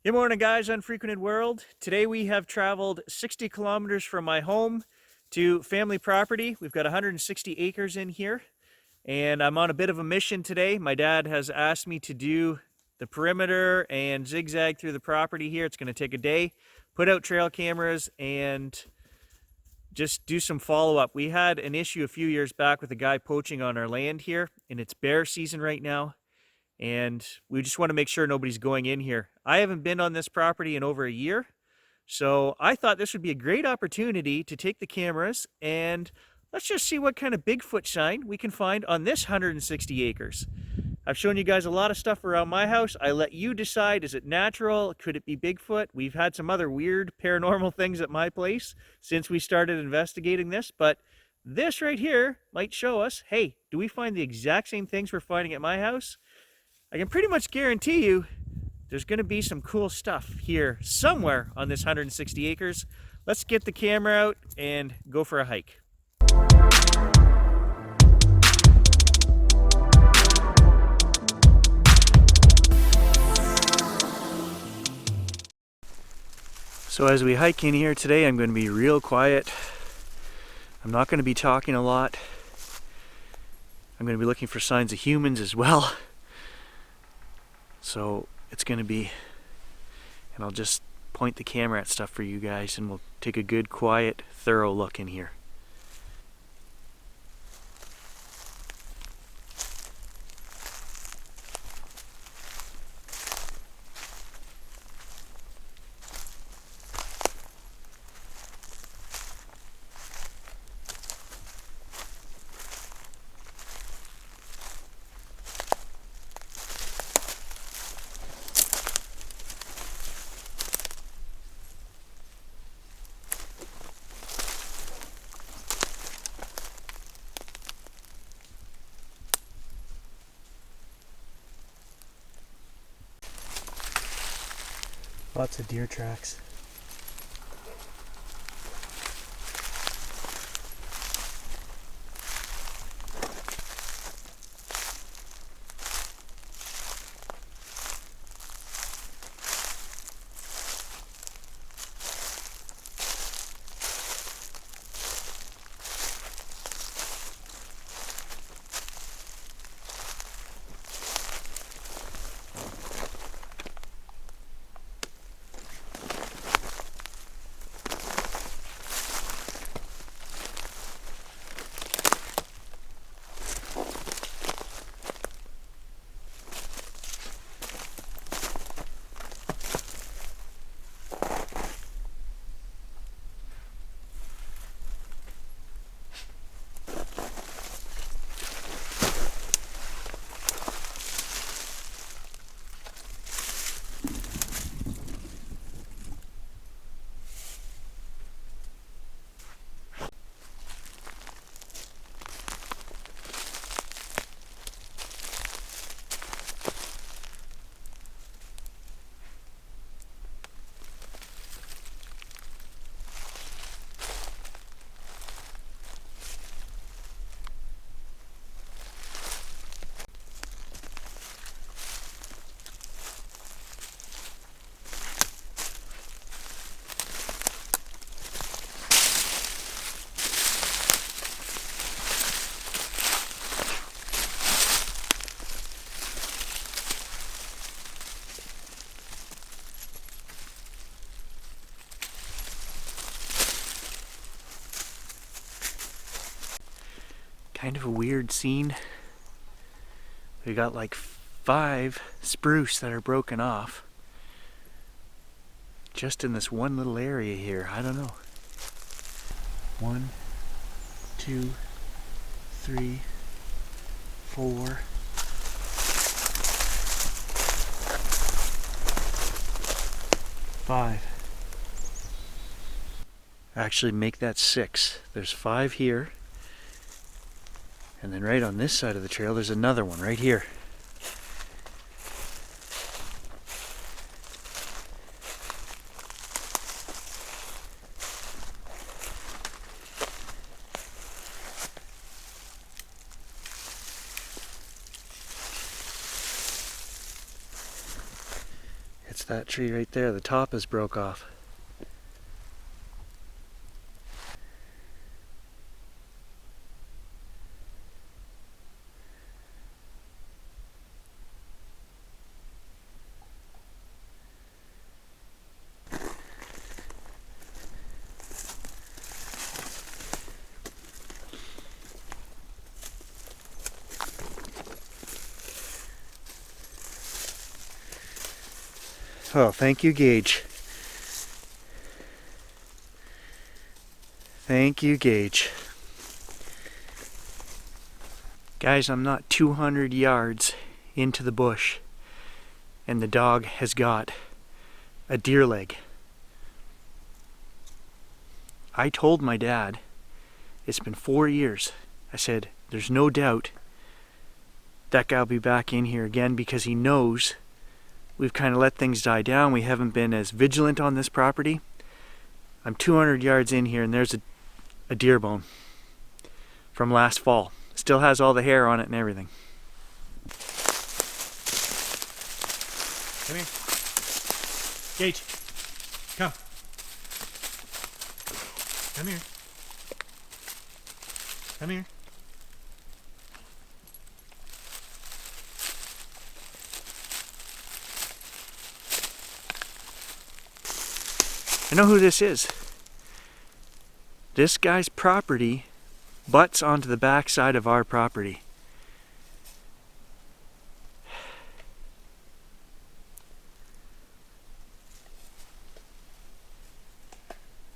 Good morning, guys. Unfrequented World. Today we have traveled 60 kilometers from my home to family property. We've got 160 acres in here, and I'm on a bit of a mission today. My dad has asked me to do the perimeter and zigzag through the property here. It's going to take a day, put out trail cameras, and just do some follow-up. We had an issue a few years back with a guy poaching on our land here, and it's bear season right now. And we just want to make sure nobody's going in here. I haven't been on this property in over a year, so I thought this would be a great opportunity to take the cameras and let's just see what kind of Bigfoot sign we can find on this 160 acres. I've shown you guys a lot of stuff around my house. I let you decide, is it natural? Could it be Bigfoot? We've had some other weird paranormal things at my place since we started investigating this, but this right here might show us, hey, do we find the exact same things we're finding at my house? I can pretty much guarantee you there's going to be some cool stuff here somewhere on this 160 acres. Let's get the camera out and go for a hike. So as we hike in here today, I'm going to be real quiet. I'm not going to be talking a lot. I'm going to be looking for signs of humans as well. So it's going to be, and I'll just point the camera at stuff for you guys and we'll take a good, quiet, thorough look in here. Lots of deer tracks. Kind of a weird scene. We got like 5 spruce that are broken off just in this one little area here. I don't know. 1, 2, 3, 4. 5. Actually, make that 6. There's 5 here. And then right on this side of the trail, there's another one right here. That's that tree right there. The top is broke off. Oh, thank you, Gage. Thank you, Gage. Guys, I'm not 200 yards into the bush, and the dog has got a deer leg. I told my dad, it's been 4 years, I said, there's no doubt that guy will be back in here again because he knows we've kind of let things die down. We haven't been as vigilant on this property. I'm 200 yards in here and there's a deer bone from last fall. Still has all the hair on it and everything. Come here. Gage, come. Come here. Come here. I know who this is. This guy's property butts onto the back side of our property.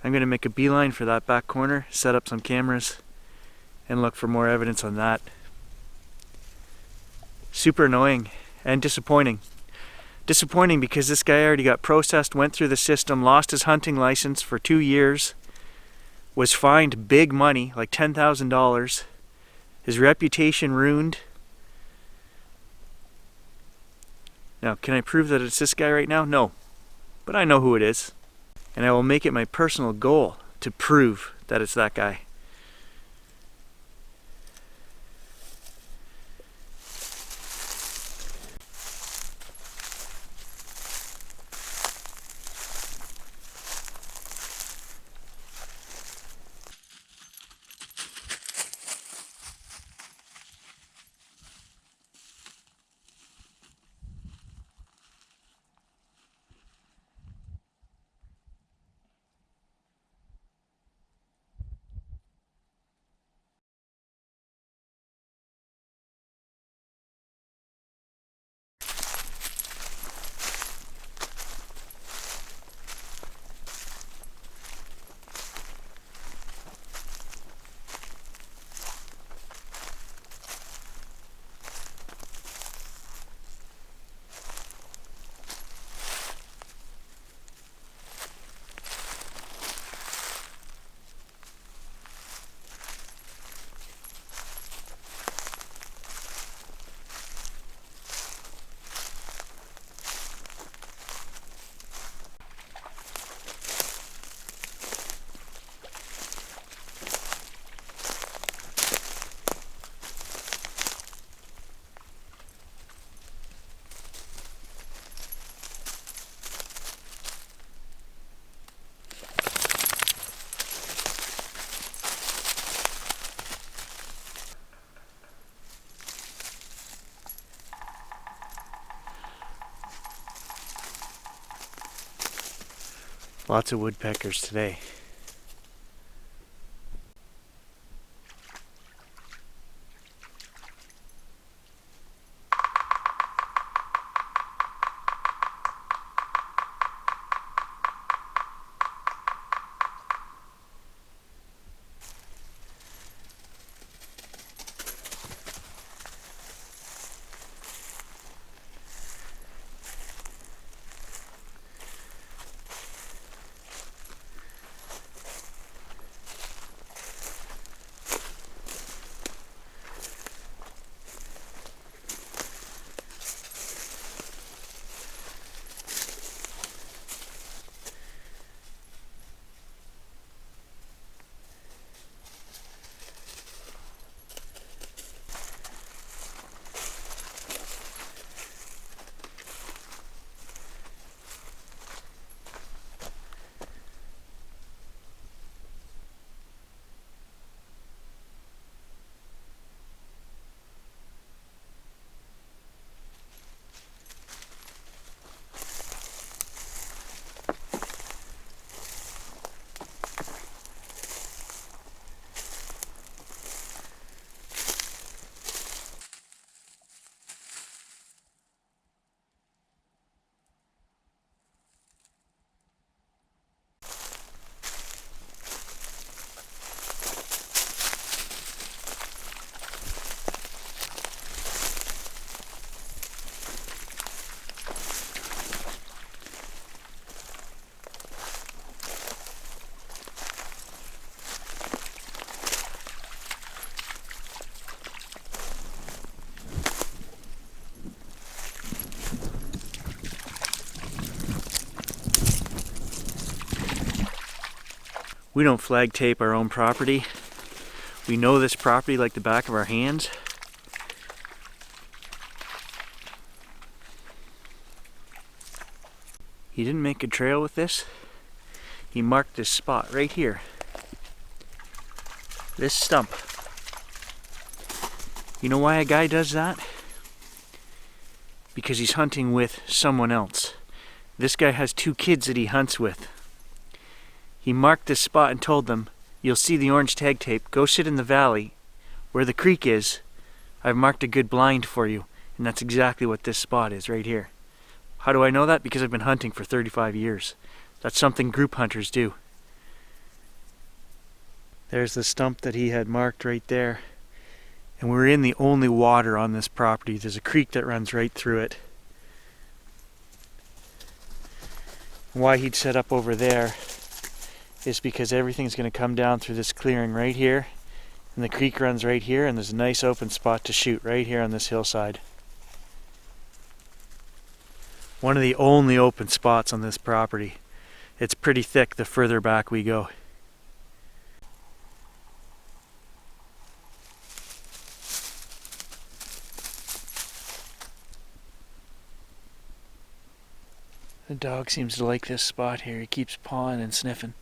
I'm going to make a beeline for that back corner, set up some cameras, and look for more evidence on that. Super annoying and disappointing. Disappointing because this guy already got processed, went through the system, lost his hunting license for 2 years, was fined big money, like $10,000, his reputation ruined. Now, can I prove that it's this guy right now? No, but I know who it is, and I will make it my personal goal to prove that it's that guy. Lots of woodpeckers today. We don't flag tape our own property. We know this property like the back of our hands. He didn't make a trail with this. He marked this spot right here. This stump. You know why a guy does that? Because he's hunting with someone else. This guy has 2 kids that he hunts with. He marked this spot and told them, you'll see the orange tag tape, go sit in the valley where the creek is. I've marked a good blind for you. And that's exactly what this spot is right here. How do I know that? Because I've been hunting for 35 years. That's something group hunters do. There's the stump that he had marked right there. And we're in the only water on this property. There's a creek that runs right through it. Why he'd set up over there is because everything's going to come down through this clearing right here, and the creek runs right here, and there's a nice open spot to shoot right here on this hillside. One of the only open spots on this property. It's pretty thick the further back we go. The dog seems to like this spot here. He keeps pawing and sniffing.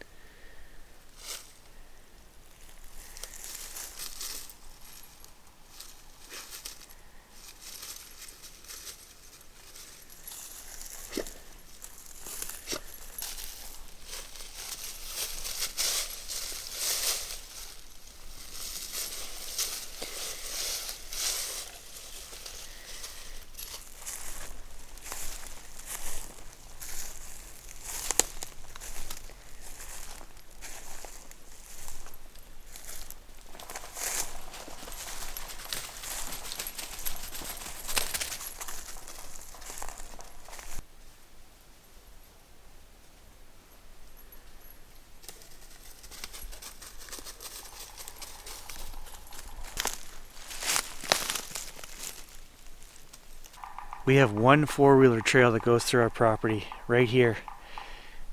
We have one 4-wheeler trail that goes through our property right here,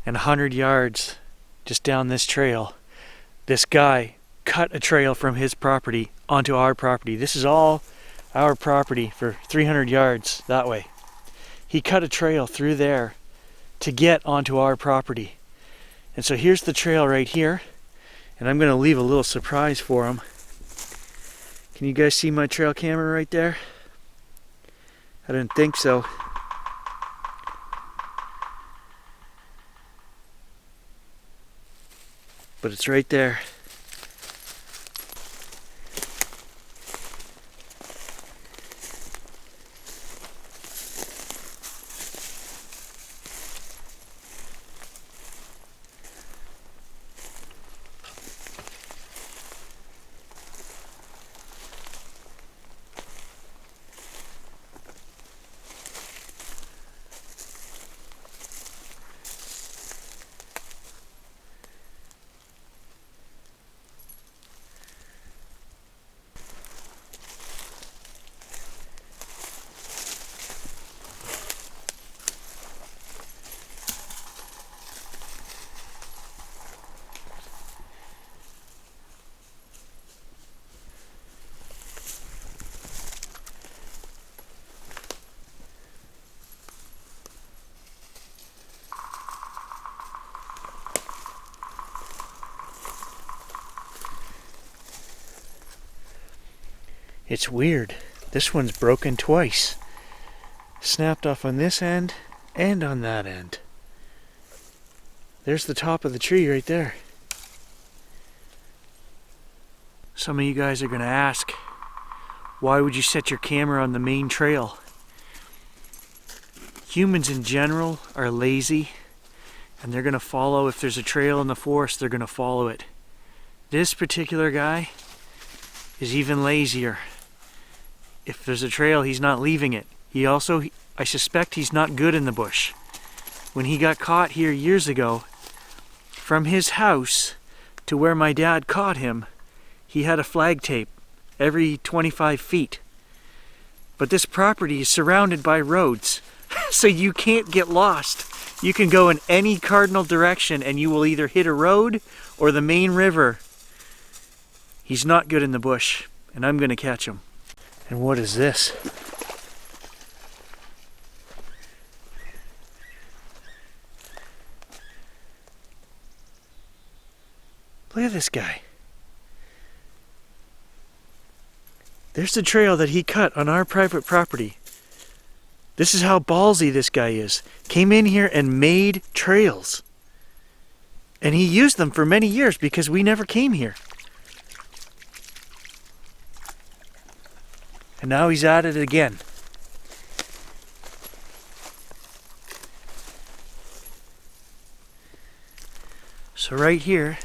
and 100 yards just down this trail, this guy cut a trail from his property onto our property. This is all our property for 300 yards that way. He cut a trail through there to get onto our property. And so here's the trail right here, and I'm going to leave a little surprise for him. Can you guys see my trail camera right there? I didn't think so. But it's right there. It's weird. This one's broken twice. Snapped off on this end and on that end. There's the top of the tree right there. Some of you guys are going to ask, why would you set your camera on the main trail? Humans in general are lazy, and they're going to follow. If there's a trail in the forest, they're going to follow it. This particular guy is even lazier. If there's a trail, he's not leaving it. He also, I suspect he's not good in the bush. When he got caught here years ago, from his house to where my dad caught him, he had a flag tape every 25 feet. But this property is surrounded by roads, so you can't get lost. You can go in any cardinal direction and you will either hit a road or the main river. He's not good in the bush, and I'm gonna catch him. And what is this? Look at this guy. There's the trail that he cut on our private property. This is how ballsy this guy is. Came in here and made trails. And he used them for many years because we never came here. And now he's at it again. So right here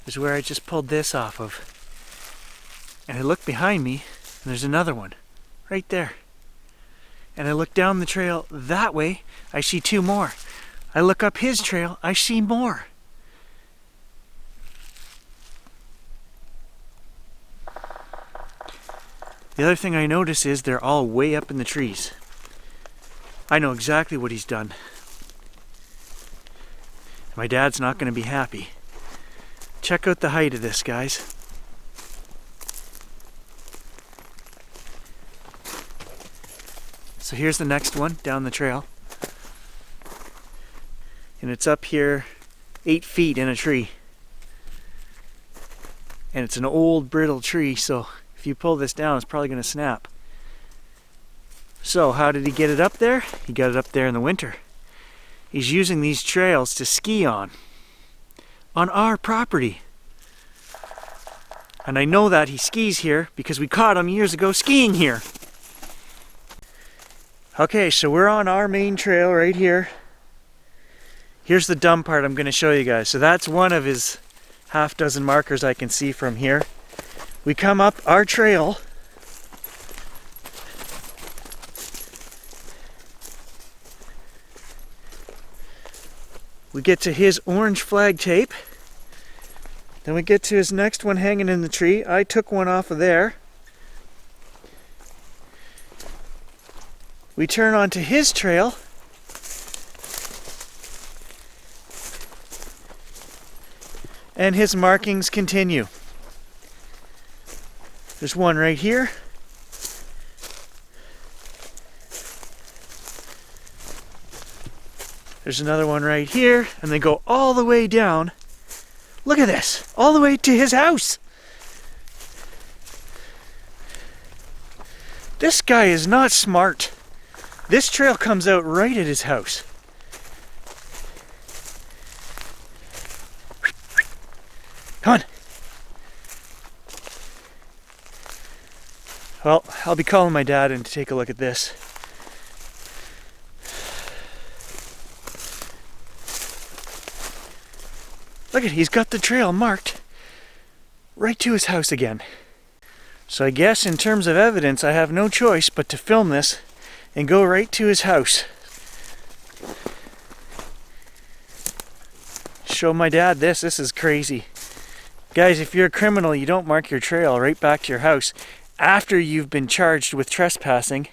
is where I just pulled this off of. And I look behind me and there's another one right there. And I look down the trail that way, I see two more. I look up his trail, I see more. The other thing I notice is they're all way up in the trees. I know exactly what he's done. My dad's not going to be happy. Check out the height of this, guys. So here's the next one down the trail. And it's up here 8 feet in a tree. And it's an old brittle tree, so if you pull this down, it's probably going to snap. So how did he get it up there? He got it up there in the winter. He's using these trails to ski on our property. And I know that he skis here because we caught him years ago skiing here. Okay, so we're on our main trail right here. Here's the dumb part I'm going to show you guys. So that's one of his half dozen markers I can see from here. We come up our trail. We get to his orange flag tape. Then we get to his next one hanging in the tree. I took one off of there. We turn onto his trail. And his markings continue. There's one right here. There's another one right here, and they go all the way down. Look at this, all the way to his house. This guy is not smart. This trail comes out right at his house. Come on. Well, I'll be calling my dad in to take a look at this. Look at, he's got the trail marked right to his house again. So I guess in terms of evidence, I have no choice but to film this and go right to his house. Show my dad this is crazy. Guys, if you're a criminal, you don't mark your trail right back to your house after you've been charged with trespassing.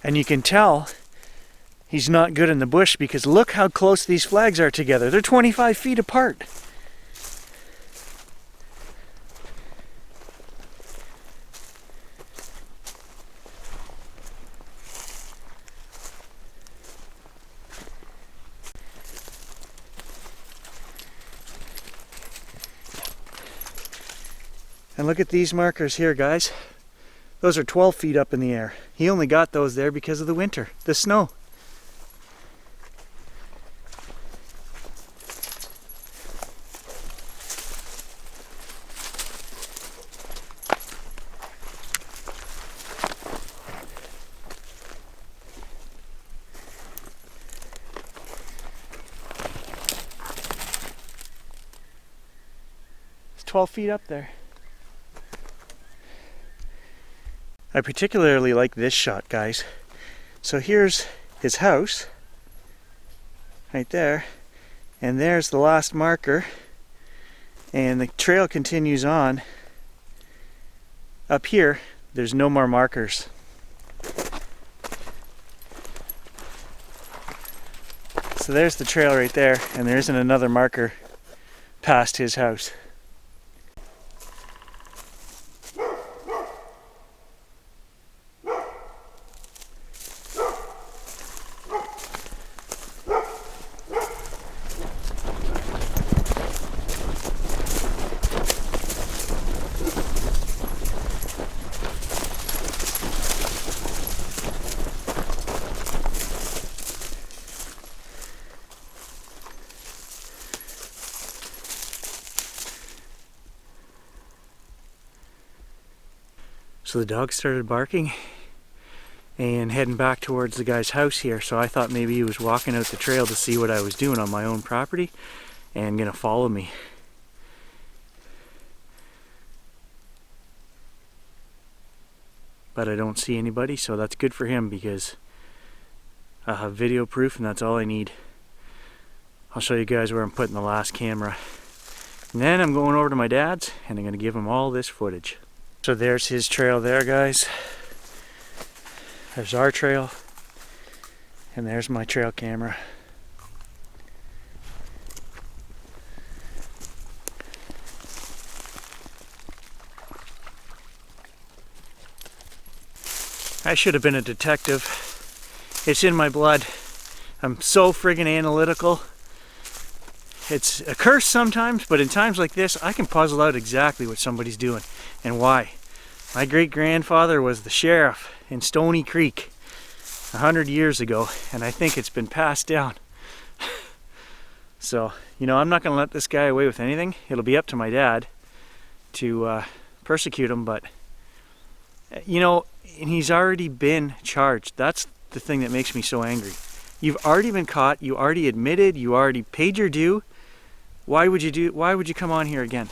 And you can tell he's not good in the bush because look how close these flags are together. They're 25 feet apart. And look at these markers here, guys. Those are 12 feet up in the air. He only got those there because of the winter, the snow. It's 12 feet up there. I particularly like this shot, guys. So here's his house, right there. And there's the last marker. And the trail continues on. Up here, there's no more markers. So there's the trail right there, and there isn't another marker past his house. So the dog started barking and heading back towards the guy's house here. So I thought maybe he was walking out the trail to see what I was doing on my own property and gonna follow me. But I don't see anybody, so that's good for him because I have video proof and that's all I need. I'll show you guys where I'm putting the last camera. And then I'm going over to my dad's and I'm gonna give him all this footage. So there's his trail there, guys. There's our trail. And there's my trail camera. I should have been a detective. It's in my blood. I'm so friggin' analytical. It's a curse sometimes, but in times like this, I can puzzle out exactly what somebody's doing and why. My great-grandfather was the sheriff in Stony Creek 100 years ago, and I think it's been passed down. So, you know, I'm not going to let this guy away with anything. It'll be up to my dad to persecute him, but, you know, and he's already been charged. That's the thing that makes me so angry. You've already been caught, you already admitted, you already paid your due. Why would you come on here again?